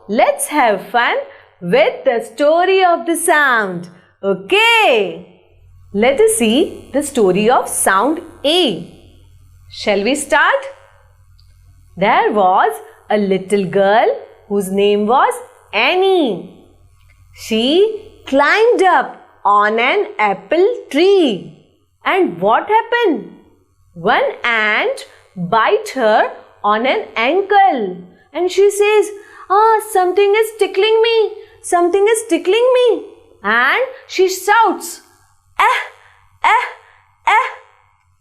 let's have fun with the story of the sound. Okay. Let us see the story of sound A. Shall we start? There was a little girl whose name was Annie. She climbed up on an apple tree. And what happened? One ant bit her on an ankle. And she says, something is tickling me. Something is tickling me. And she shouts,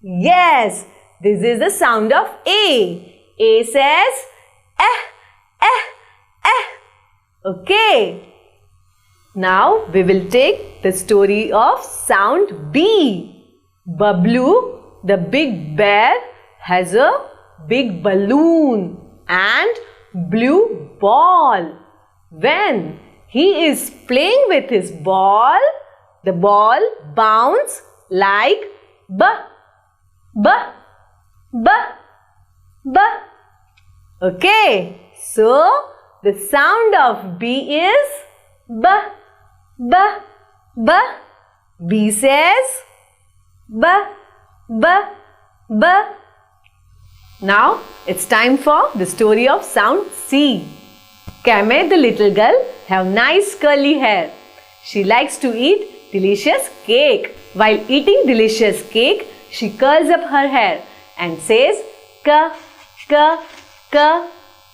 Yes, this is the sound of A. A says, Okay. Now we will take the story of sound B. Bablu, the big bear, has a big balloon and blue ball. When he is playing with his ball, the ball bounces like B. Okay, so the sound of B is B. B says B. Now it's time for the story of sound C. Kame, the little girl, have nice curly hair. She likes to eat delicious cake. While eating delicious cake, she curls up her hair and says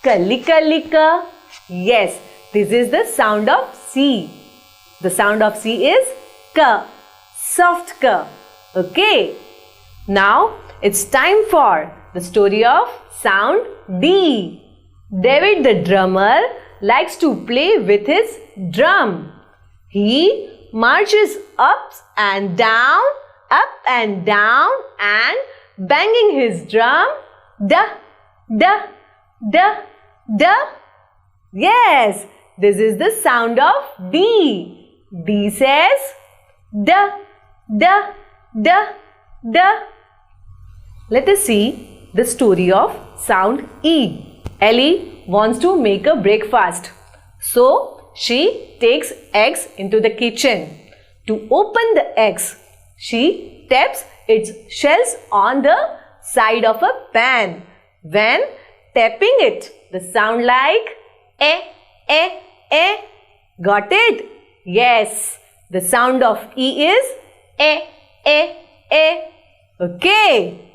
kalika. Yes, this is the sound of C. The sound of C is K, soft K. Okay. Now it's time for the story of sound D. David the drummer likes to play with his drum. He marches up and down and banging his drum. Da. Yes, this is the sound of D. D says da. Let us see the story of sound E. Ellie wants to make a breakfast. So she takes eggs into the kitchen. To open the eggs, she taps its shells on the side of a pan. When tapping it, the sound like Got it? Yes. The sound of E is A. Okay.